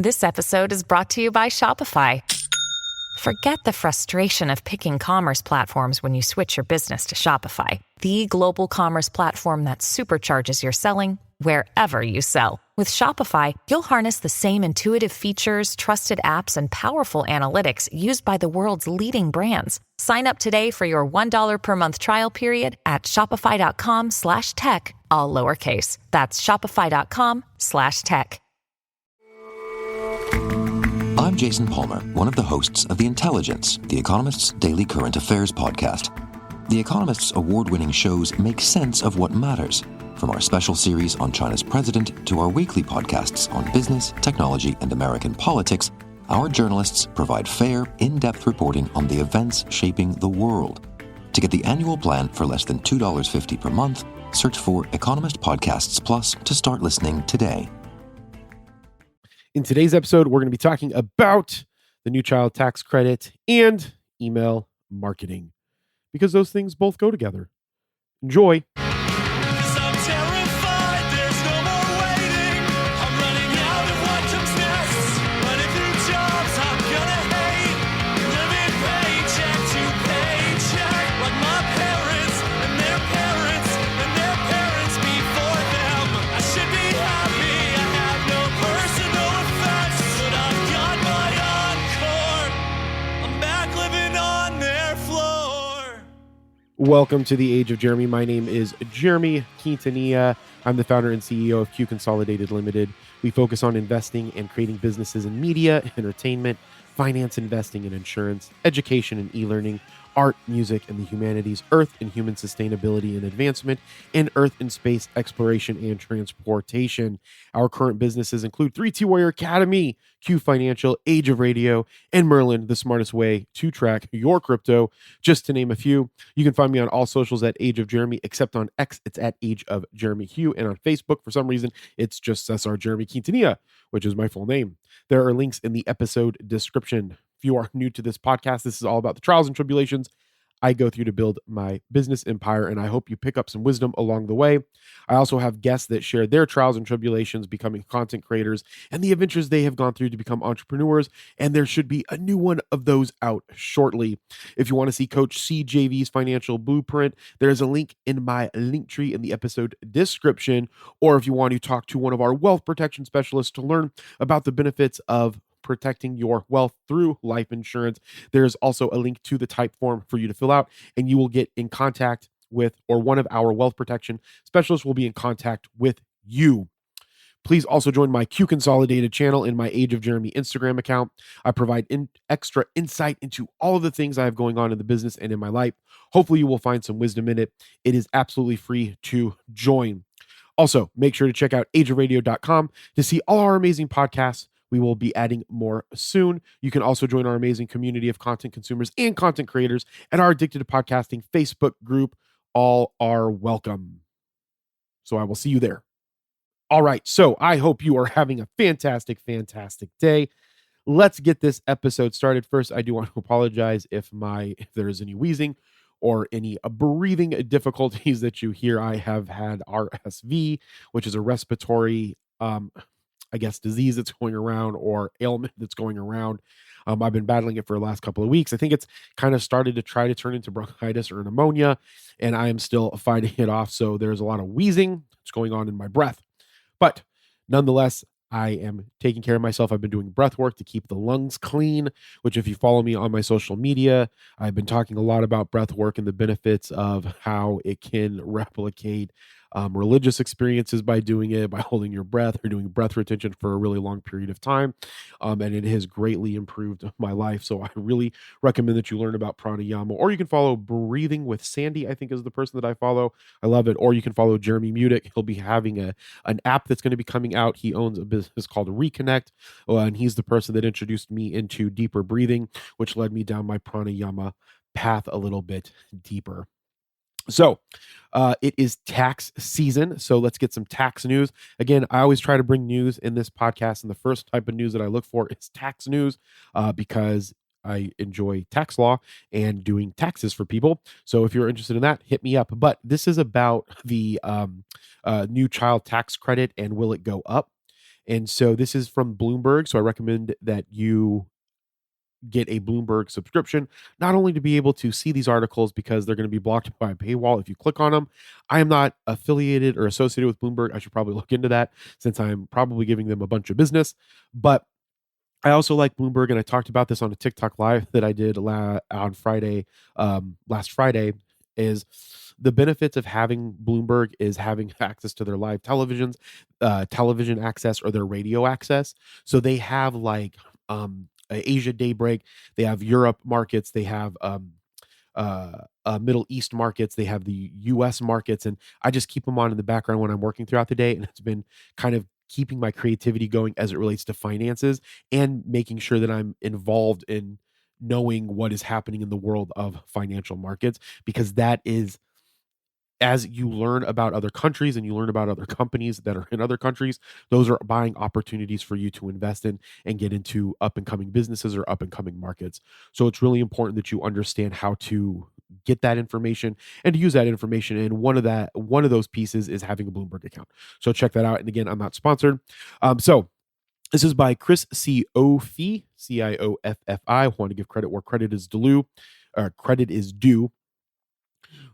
This episode is brought to you by Shopify. Forget the frustration of picking commerce platforms when you switch your business to Shopify, the global commerce platform that supercharges your selling wherever you sell. With Shopify, you'll harness the same intuitive features, trusted apps, and powerful analytics used by the world's leading brands. Sign up today for your $1 per month trial period at shopify.com/tech, all lowercase. That's shopify.com/tech. I'm Jason Palmer, one of the hosts of The Intelligence, The Economist's daily current affairs podcast. The Economist's award-winning shows make sense of what matters, from our special series on China's president to our weekly podcasts on business, technology, and American politics. Our journalists provide fair, in-depth reporting on the events shaping the world. To get the annual plan for less than $2.50 per month, search for Economist Podcasts Plus to start listening today. In today's episode, we're going to be talking about the new child tax credit and email marketing, because those things both go together. Enjoy. Welcome to the Age of Jeremy. My name is Jeremy Quintanilla. I'm the founder and CEO of Q Consolidated Limited. We focus on investing and creating businesses in media, entertainment, finance, investing and insurance, education and e-learning, art, music, and the humanities, earth and human sustainability and advancement, and earth and space exploration and transportation. Our current businesses include 3T Warrior Academy, Q Financial, Age of Radio, and Merlin, the smartest way to track your crypto, just to name a few. You can find me on all socials at Age of Jeremy, except on X, it's at Age of Jeremy Q, and on Facebook, for some reason, it's just Cesar Jeremy Quintanilla, which is my full name. There are links in the episode description. If you are new to this podcast, this is all about the trials and tribulations I go through to build my business empire, and I hope you pick up some wisdom along the way. I also have guests that share their trials and tribulations becoming content creators and the adventures they have gone through to become entrepreneurs, and there should be a new one of those out shortly. If you want to see Coach CJV's financial blueprint, there's a link in my link tree in the episode description, or if you want to talk to one of our wealth protection specialists to learn about the benefits of protecting your wealth through life insurance, there's also a link to the type form for you to fill out, and you will get in contact with, or one of our wealth protection specialists will be in contact with you. Please also join my Q Consolidated channel in my Age of Jeremy Instagram account. I provide extra insight into all of the things I have going on in the business and in my life. Hopefully you will find some wisdom in it. It is absolutely free to join. Also, make sure to check out ageofradio.com to see all our amazing podcasts. We will be adding more soon. You can also join our amazing community of content consumers and content creators at our Addicted to Podcasting Facebook group. All are welcome. So I will see you there. All right. So I hope you are having a fantastic, fantastic day. Let's get this episode started. First, I do want to apologize if there is any wheezing or any breathing difficulties that you hear. I have had RSV, which is a respiratory disease that's going around, or ailment that's going around. I've been battling it for the last couple of weeks. I think it's kind of started to try to turn into bronchitis or pneumonia, and I am still fighting it off. So there's a lot of wheezing that's going on in my breath. But nonetheless, I am taking care of myself. I've been doing breath work to keep the lungs clean, which if you follow me on my social media, I've been talking a lot about breath work and the benefits of how it can replicate religious experiences by doing it, by holding your breath or doing breath retention for a really long period of time. And it has greatly improved my life. So I really recommend that you learn about pranayama, or you can follow Breathing with Sandy, I think is the person that I follow. I love it. Or you can follow Jeremy Mudick. He'll be having an app that's going to be coming out. He owns a business called Reconnect, and he's the person that introduced me into deeper breathing, which led me down my pranayama path a little bit deeper. So it is tax season. So let's get some tax news. Again, I always try to bring news in this podcast, and the first type of news that I look for is tax news because I enjoy tax law and doing taxes for people. So if you're interested in that, hit me up. But this is about the new child tax credit and will it go up? And so this is from Bloomberg. So I recommend that you get a Bloomberg subscription, not only to be able to see these articles because they're going to be blocked by a paywall if you click on them. I am not affiliated or associated with Bloomberg. I should probably look into that since I'm probably giving them a bunch of business. But I also like Bloomberg, and I talked about this on a TikTok live that I did on Friday, last Friday. Is the benefits of having Bloomberg is having access to their live televisions, television access, or their radio access. So they have like Asia Daybreak, they have Europe markets, they have Middle East markets, they have the US markets, and I just keep them on in the background when I'm working throughout the day. And it's been kind of keeping my creativity going as it relates to finances and making sure that I'm involved in knowing what is happening in the world of financial markets, because that is, as you learn about other countries and you learn about other companies that are in other countries, those are buying opportunities for you to invest in and get into up and coming businesses or up and coming markets. So it's really important that you understand how to get that information and to use that information. And one of those pieces is having a Bloomberg account. So check that out. And again, I'm not sponsored. So this is by Chris Cioffi, Cioffi. Want to give credit where credit is due. Credit is due.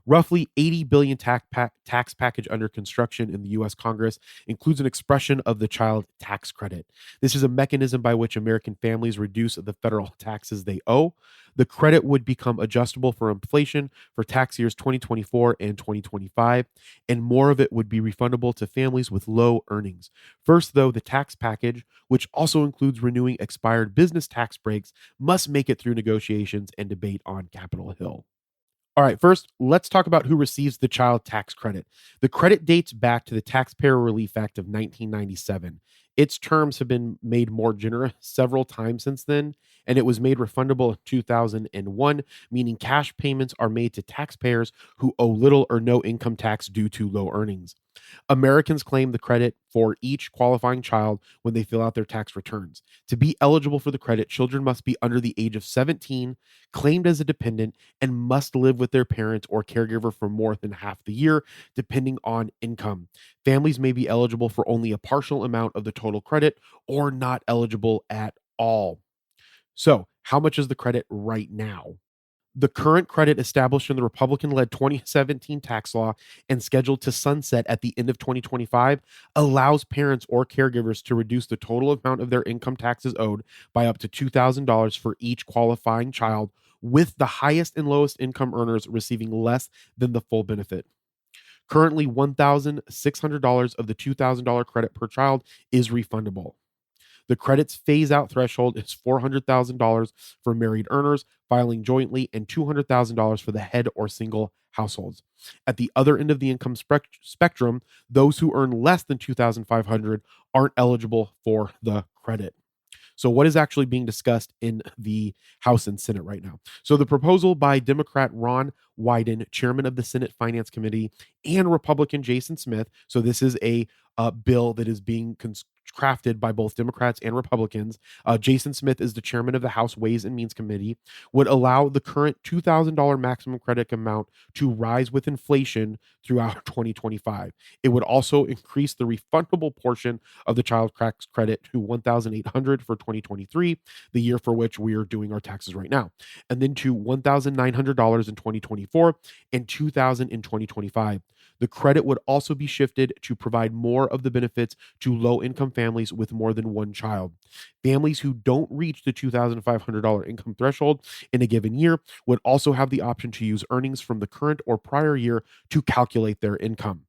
Roughly 80 billion tax package under construction in the US Congress includes an expression of the child tax credit. This is a mechanism by which American families reduce the federal taxes they owe. The credit would become adjustable for inflation for tax years 2024 and 2025, and more of it would be refundable to families with low earnings. First, though, the tax package, which also includes renewing expired business tax breaks, must make it through negotiations and debate on Capitol Hill. All right, first, let's talk about who receives the child tax credit. The credit dates back to the Taxpayer Relief Act of 1997. Its terms have been made more generous several times since then, and it was made refundable in 2001, meaning cash payments are made to taxpayers who owe little or no income tax due to low earnings. Americans claim the credit for each qualifying child when they fill out their tax returns. To be eligible for the credit, children must be under the age of 17, claimed as a dependent, and must live with their parents or caregiver for more than half the year, depending on income. Families may be eligible for only a partial amount of the total credit or not eligible at all. So, how much is the credit right now? The current credit, established in the Republican led 2017 tax law and scheduled to sunset at the end of 2025, allows parents or caregivers to reduce the total amount of their income taxes owed by up to $2,000 for each qualifying child, with the highest and lowest income earners receiving less than the full benefit. Currently, $1,600 of the $2,000 credit per child is refundable. The credit's phase out threshold is $400,000 for married earners filing jointly and $200,000 for the head or single households. At the other end of the income spectrum, those who earn less than $2,500 aren't eligible for the credit. So, what is actually being discussed in the House and Senate right now? So, the proposal by Democrat Ron Wyden, chairman of the Senate Finance Committee, and Republican Jason Smith. So, this is a bill that is being crafted by both Democrats and Republicans. Jason Smith is the chairman of the House Ways and Means Committee. Would allow the current $2,000 maximum credit amount to rise with inflation throughout 2025. It would also increase the refundable portion of the child tax credit to $1,800 for 2023, the year for which we are doing our taxes right now, and then to $1,900 in 2024 and $2,000 in 2025. The credit would also be shifted to provide more of the benefits to low-income families with more than one child. Families who don't reach the $2,500 income threshold in a given year would also have the option to use earnings from the current or prior year to calculate their income.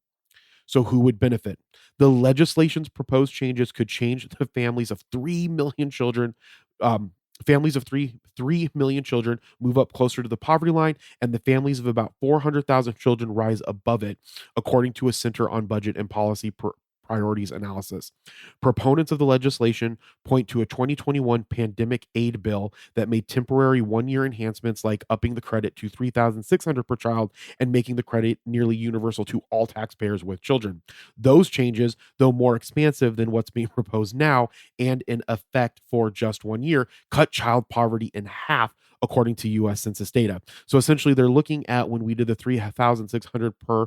So who would benefit? The legislation's proposed changes could change the families of 3 million children. Families of 3 million children move up closer to the poverty line, and the families of about 400,000 children rise above it, according to a Center on Budget and Policy Priorities analysis. Proponents of the legislation point to a 2021 pandemic aid bill that made temporary one-year enhancements like upping the credit to $3,600 per child and making the credit nearly universal to all taxpayers with children. Those changes, though more expansive than what's being proposed now and in effect for just 1 year, cut child poverty in half, according to US Census data. So essentially, they're looking at when we did the 3,600 per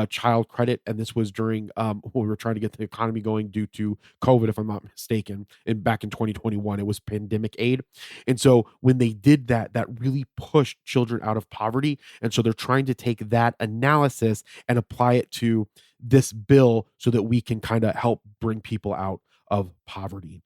child credit, and this was during when we were trying to get the economy going due to COVID, if I'm not mistaken. And back in 2021, it was pandemic aid, and so when they did that, that really pushed children out of poverty. And so they're trying to take that analysis and apply it to this bill so that we can kind of help bring people out of poverty.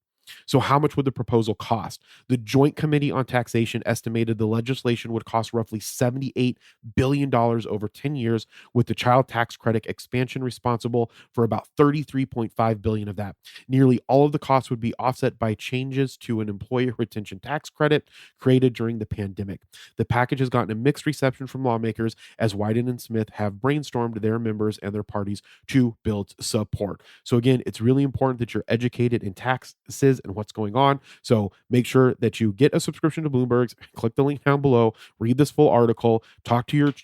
So, how much would the proposal cost? The Joint Committee on Taxation estimated the legislation would cost roughly $78 billion over 10 years, with the child tax credit expansion responsible for about $33.5 billion of that. Nearly all of the costs would be offset by changes to an employer retention tax credit created during the pandemic. The package has gotten a mixed reception from lawmakers, as Wyden and Smith have brainstormed their members and their parties to build support. So, again, it's really important that you're educated in taxes and what's going on. So make sure that you get a subscription to Bloomberg's, click the link down below, read this full article, talk to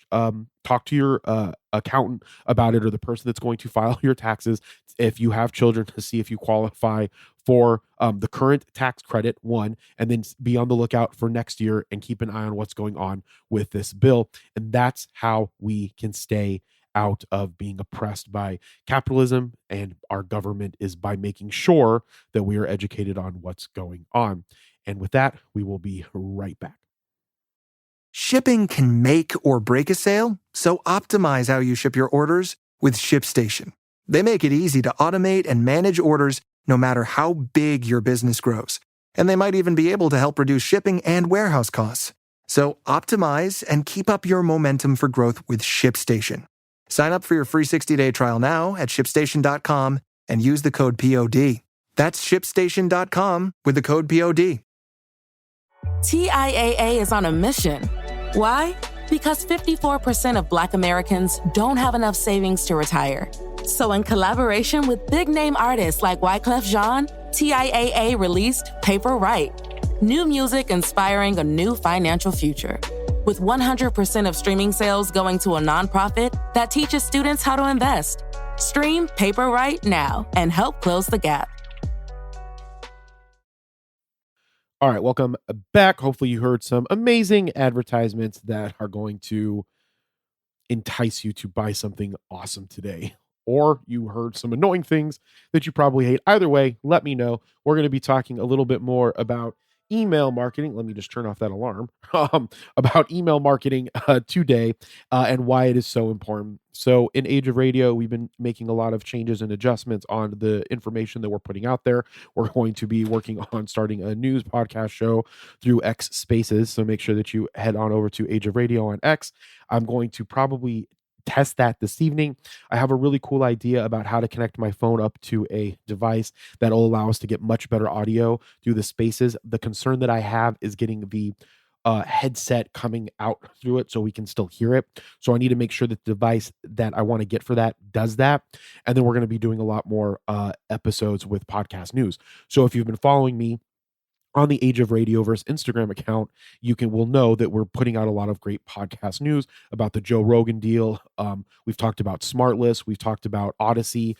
your accountant about it, or the person that's going to file your taxes if you have children, to see if you qualify for the current tax credit, one, and then be on the lookout for next year and keep an eye on what's going on with this bill. And that's how we can stay out of being oppressed by capitalism and our government, is by making sure that we are educated on what's going on. And with that, we will be right back. Shipping can make or break a sale, so optimize how you ship your orders with ShipStation. They make it easy to automate and manage orders no matter how big your business grows. And they might even be able to help reduce shipping and warehouse costs. So optimize and keep up your momentum for growth with ShipStation. Sign up for your free 60-day trial now at ShipStation.com and use the code POD. That's ShipStation.com with the code POD. TIAA is on a mission. Why? Because 54% of Black Americans don't have enough savings to retire. So in collaboration with big-name artists like Wyclef Jean, TIAA released Paper Right, new music inspiring a new financial future. With 100% of streaming sales going to a nonprofit that teaches students how to invest. Stream Paper Right now and help close the gap. All right, welcome back. Hopefully you heard some amazing advertisements that are going to entice you to buy something awesome today. Or you heard some annoying things that you probably hate. Either way, let me know. We're going to be talking a little bit more about email marketing. Let me just turn off that alarm. About email marketing today and why it is so important. So in Age of Radio, we've been making a lot of changes and adjustments on the information that we're putting out there. We're going to be working on starting a news podcast show through X Spaces. So make sure that you head on over to Age of Radio on X. I'm going to probably test that this evening. I have a really cool idea about how to connect my phone up to a device that will allow us to get much better audio through the spaces. The concern that I have is getting the headset coming out through it so we can still hear it. So I need to make sure that the device that I want to get for that does that. And then we're going to be doing a lot more episodes with podcast news. So if you've been following me on the Age of Radioverse Instagram account, will know that we're putting out a lot of great podcast news about the Joe Rogan deal. We've talked about Smartless. We've talked about Odyssey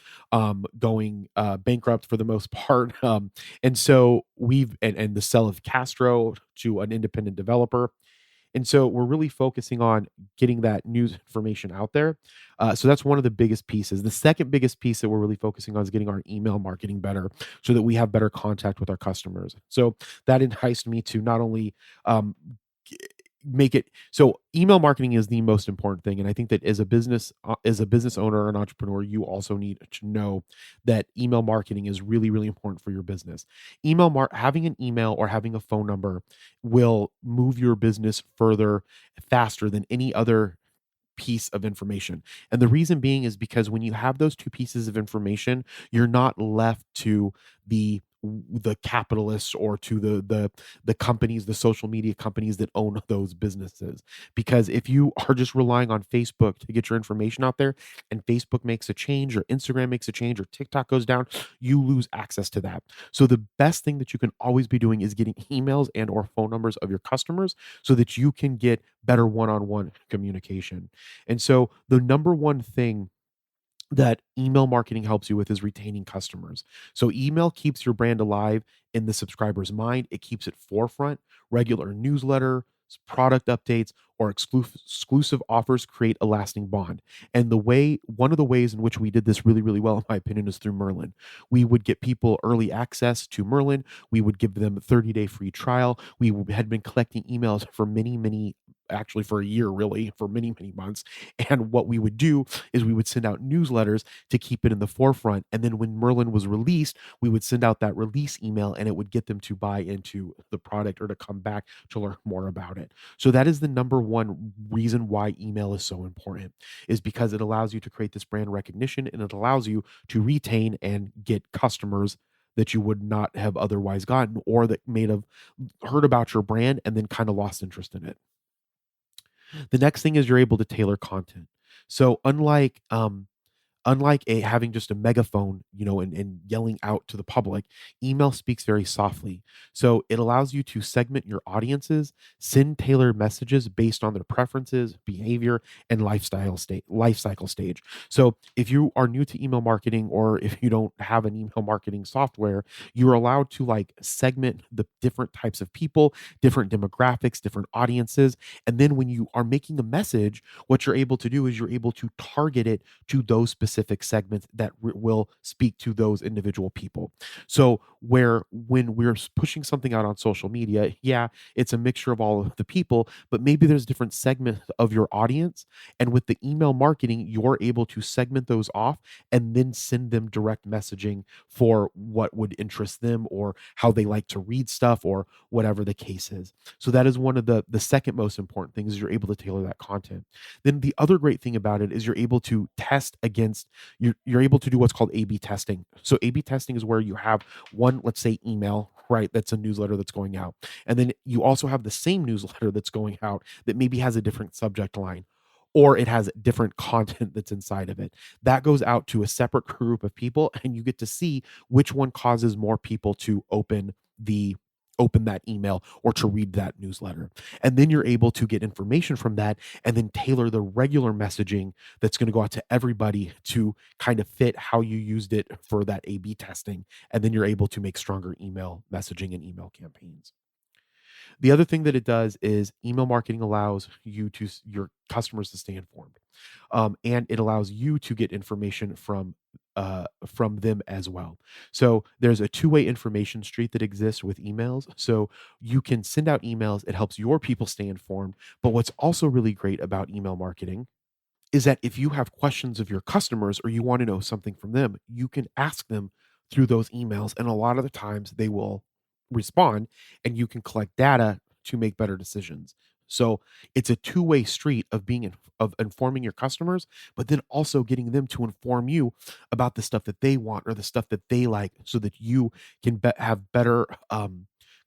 going bankrupt for the most part. And so and the sell of Castro to an independent developer. And so we're really focusing on getting that news information out there. So that's one of the biggest pieces. The second biggest piece that we're really focusing on is getting our email marketing better so that we have better contact with our customers. So that enticed me to not only make it so email marketing is the most important thing. And I think that as a business owner or an entrepreneur, you also need to know that email marketing is really, really important for your business. Having an email or having a phone number will move your business further, faster than any other piece of information. And the reason being is because when you have those two pieces of information, you're not left to the capitalists or to the companies, the social media companies that own those businesses. Because if you are just relying on Facebook to get your information out there, and Facebook makes a change, or Instagram makes a change, or TikTok goes down, you lose access to that. So the best thing that you can always be doing is getting emails and or phone numbers of your customers so that you can get better one-on-one communication. And so the number one thing that email marketing helps you with is retaining customers. So email keeps your brand alive in the subscriber's mind. It keeps it forefront. Regular newsletter, product updates, or exclusive offers create a lasting bond. And one of the ways in which we did this really, really well, in my opinion, is through Merlin. We would get people early access to Merlin. We would give them a 30-day free trial. We had been collecting emails for actually for a year, really, for many, many months. And what we would do is we would send out newsletters to keep it in the forefront. And then when Merlin was released, we would send out that release email, and it would get them to buy into the product or to come back to learn more about it. So that is the number one reason why email is so important, is because it allows you to create this brand recognition, and it allows you to retain and get customers that you would not have otherwise gotten, or that may have heard about your brand and then kind of lost interest in it. The next thing is you're able to tailor content. So unlike having just a megaphone, and yelling out to the public, email speaks very softly. So it allows you to segment your audiences, send tailored messages based on their preferences, behavior, and life cycle stage. So if you are new to email marketing, or if you don't have an email marketing software, you're allowed to like segment the different types of people, different demographics, different audiences. And then when you are making a message, what you're able to do is you're able to target it to those specific segments that will speak to those individual people. So when we're pushing something out on social media, yeah, it's a mixture of all of the people, but maybe there's different segments of your audience. And with the email marketing, you're able to segment those off and then send them direct messaging for what would interest them, or how they like to read stuff, or whatever the case is. So that is one of the second most important things, is you're able to tailor that content. Then the other great thing about it is you're able to test against, you're able to do what's called A/B testing. So A/B testing is where you have one, let's say, email, right? That's a newsletter that's going out. And then you also have the same newsletter that's going out that maybe has a different subject line, or it has different content that's inside of it. That goes out to a separate group of people, and you get to see which one causes more people to open that email or to read that newsletter. And then you're able to get information from that and then tailor the regular messaging that's going to go out to everybody to kind of fit how you used it for that A/B testing. And then you're able to make stronger email messaging and email campaigns. The other thing that it does is email marketing allows your customers to stay informed, and it allows you to get information from them as well. So there's a two-way information street that exists with emails. So you can send out emails; it helps your people stay informed. But what's also really great about email marketing is that if you have questions of your customers, or you want to know something from them, you can ask them through those emails. And a lot of the times they will respond, and you can collect data to make better decisions. So it's a two-way street of of informing your customers, but then also getting them to inform you about the stuff that they want, or the stuff that they like, so that you can have better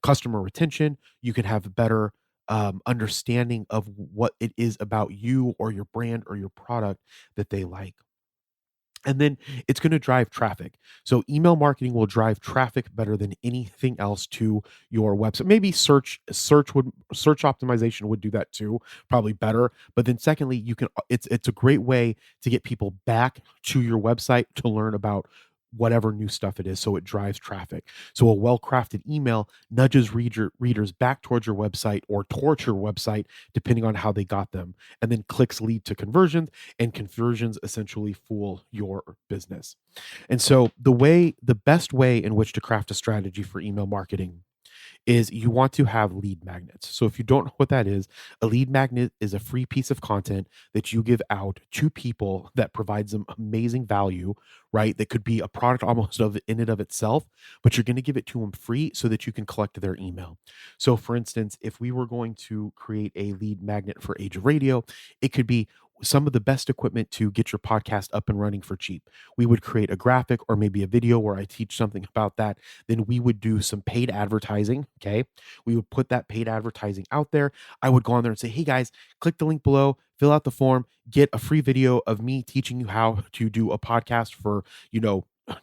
customer retention. You can have better understanding of what it is about you, or your brand, or your product that they like. And then it's going to drive traffic. So email marketing will drive traffic better than anything else to your website. Maybe search optimization would do that too, probably better. But then secondly, it's a great way to get people back to your website to learn about whatever new stuff it is. So it drives traffic. So a well-crafted email nudges readers back towards your website, or towards your website, depending on how they got them. And then clicks lead to conversions, and conversions essentially fuel your business. And so the best way in which to craft a strategy for email marketing is you want to have lead magnets. So if you don't know what that is, a lead magnet is a free piece of content that you give out to people that provides them amazing value, right? That could be a product almost in and of itself, but you're going to give it to them free so that you can collect their email. So for instance, if we were going to create a lead magnet for Age of Radio, it could be some of the best equipment to get your podcast up and running for cheap. We would create a graphic or maybe a video where I teach something about that. Then we would do some paid advertising. Okay. We would put that paid advertising out there. I would go on there and say, hey guys, click the link below, fill out the form, get a free video of me teaching you how to do a podcast for,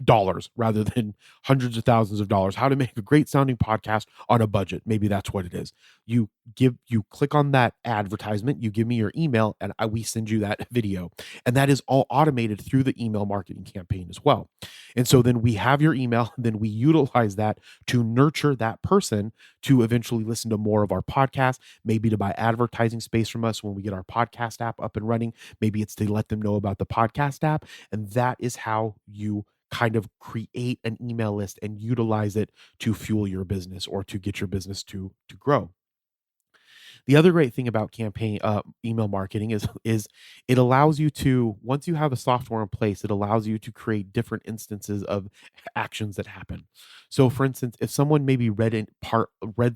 dollars rather than hundreds of thousands of dollars. How to make a great sounding podcast on a budget. Maybe that's what it is. You click on that advertisement, you give me your email, and we send you that video. And that is all automated through the email marketing campaign as well. And so then we have your email, then we utilize that to nurture that person to eventually listen to more of our podcast, maybe to buy advertising space from us when we get our podcast app up and running. Maybe it's to let them know about the podcast app. And that is how you kind of create an email list and utilize it to fuel your business or to get your business to grow. The other great thing about email marketing is it allows you to, once you have a software in place, it allows you to create different instances of actions that happen. So for instance, if someone maybe read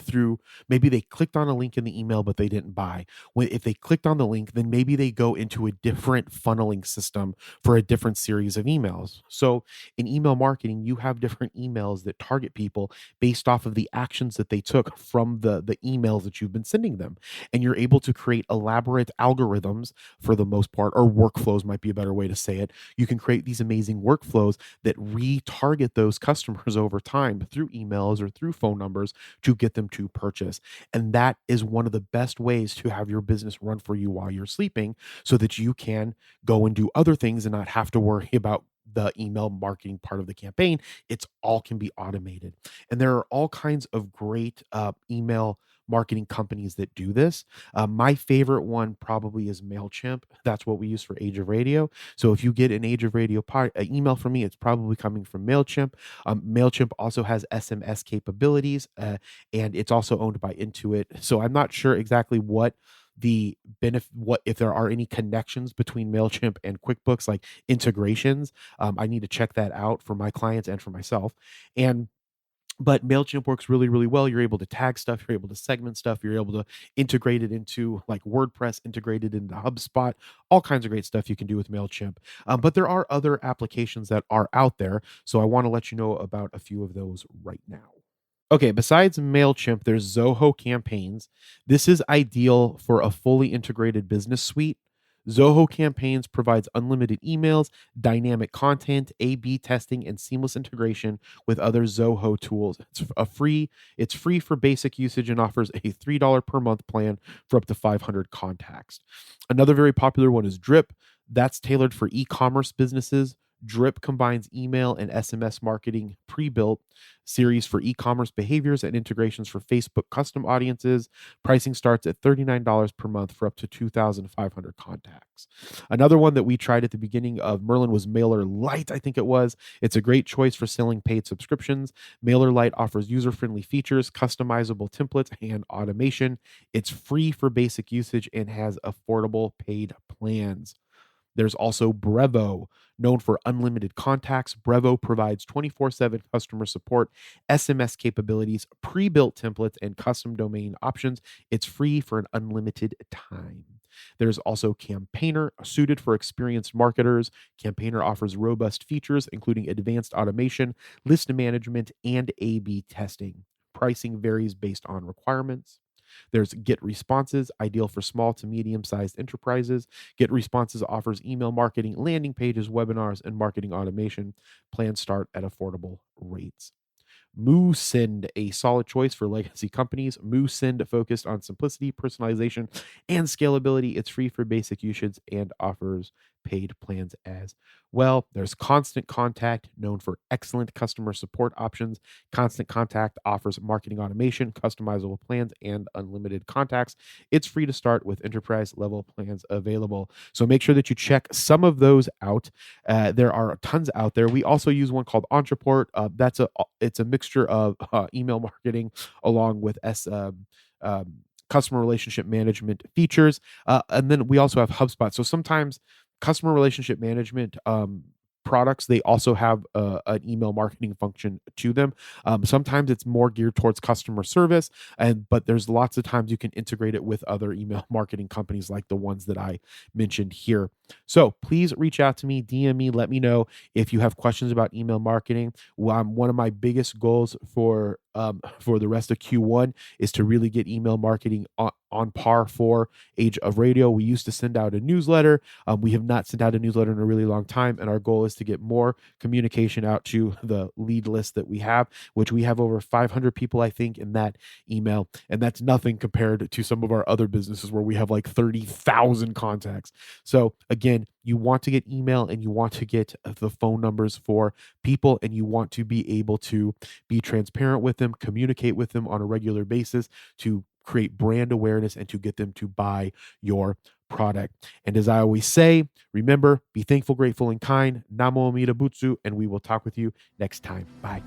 through, maybe they clicked on a link in the email but they didn't buy. If they clicked on the link, then maybe they go into a different funneling system for a different series of emails. So in email marketing, you have different emails that target people based off of the actions that they took from the emails that you've been sending them. And you're able to create elaborate algorithms for the most part, or workflows might be a better way to say it. You can create these amazing workflows that retarget those customers over time through emails or through phone numbers to get them to purchase. And that is one of the best ways to have your business run for you while you're sleeping, so that you can go and do other things and not have to worry about the email marketing part of the campaign. It's all can be automated. And there are all kinds of great email marketing companies that do this. My favorite one probably is MailChimp. That's what we use for Age of Radio. So if you get an Age of Radio email from me, it's probably coming from MailChimp. MailChimp also has SMS capabilities, and it's also owned by Intuit. So I'm not sure exactly what if there are any connections between MailChimp and QuickBooks, like integrations. I need to check that out for my clients and for myself. But MailChimp works really, really well. You're able to tag stuff. You're able to segment stuff. You're able to integrate it into like WordPress, integrate it into HubSpot, all kinds of great stuff you can do with MailChimp. But there are other applications that are out there. So I want to let you know about a few of those right now. Okay, besides MailChimp, there's Zoho Campaigns. This is ideal for a fully integrated business suite. Zoho Campaigns provides unlimited emails, dynamic content, A/B testing, and seamless integration with other Zoho tools. It's free for basic usage and offers a $3 per month plan for up to 500 contacts. Another very popular one is Drip. That's tailored for e-commerce businesses. Drip combines email and SMS marketing pre-built series for e-commerce behaviors and integrations for Facebook custom audiences. Pricing starts at $39 per month for up to 2,500 contacts. Another one that we tried at the beginning of Merlin was MailerLite, I think it was. It's a great choice for selling paid subscriptions. MailerLite offers user-friendly features, customizable templates, and automation. It's free for basic usage and has affordable paid plans. There's also Brevo. Known for unlimited contacts, Brevo provides 24/7 customer support, SMS capabilities, pre-built templates, and custom domain options. It's free for an unlimited time. There's also Campaigner, suited for experienced marketers. Campaigner offers robust features, including advanced automation, list management, and A/B testing. Pricing varies based on requirements. There's Get Responses, ideal for small to medium-sized enterprises. Get Responses offers email marketing, landing pages, webinars, and marketing automation. Plans start at affordable rates. MooSend, a solid choice for legacy companies. MooSend focused on simplicity, personalization, and scalability. It's free for basic usage and offers paid plans as well. There's Constant Contact, known for excellent customer support options. Constant Contact offers marketing automation, customizable plans, and unlimited contacts. It's free to start with enterprise level plans available. So make sure that you check some of those out. There are tons out there. We also use one called Entreport. It's a mixture of email marketing along with customer relationship management features. And then we also have HubSpot. So sometimes customer relationship management products, they also have an email marketing function to them. Sometimes it's more geared towards customer service, but there's lots of times you can integrate it with other email marketing companies like the ones that I mentioned here. So please reach out to me, DM me, let me know if you have questions about email marketing. One of my biggest goals for the rest of Q1 is to really get email marketing on par for Age of Radio. We used to send out a newsletter. We have not sent out a newsletter in a really long time, and our goal is to get more communication out to the lead list that we have, which we have over 500 people, I think, in that email, and that's nothing compared to some of our other businesses where we have like 30,000 contacts. So again, you want to get email and you want to get the phone numbers for people, and you want to be able to be transparent with them, communicate with them on a regular basis to create brand awareness and to get them to buy your product. And as I always say, remember, be thankful, grateful, and kind. Namo Amida Butsu, and we will talk with you next time. Bye.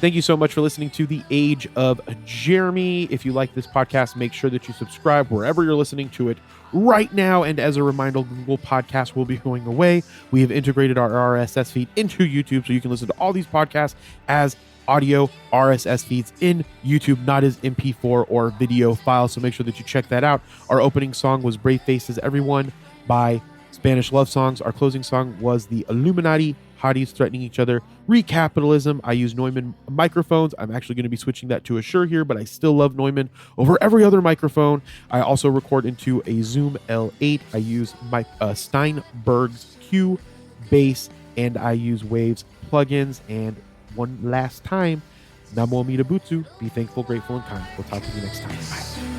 Thank you so much for listening to The Age of Jeremy. If you like this podcast, make sure that you subscribe wherever you're listening to it right now. And as a reminder, Google Podcasts will be going away. We have integrated our RSS feed into YouTube, so you can listen to all these podcasts as audio RSS feeds in YouTube, not as MP4 or video files. So make sure that you check that out. Our opening song was Brave Faces Everyone by Spanish Love Songs. Our closing song was The Illuminati, Hotties Threatening Each Other, Recapitalism. I use Neumann microphones. I'm actually going to be switching that to a Shure here, but I still love Neumann over every other microphone. I also record into a Zoom L8. I use my Steinberg's Q bass, and I use Waves plugins. And one last time, Namo Amida Butsu, be thankful, grateful, and kind. We'll talk to you next time. Bye.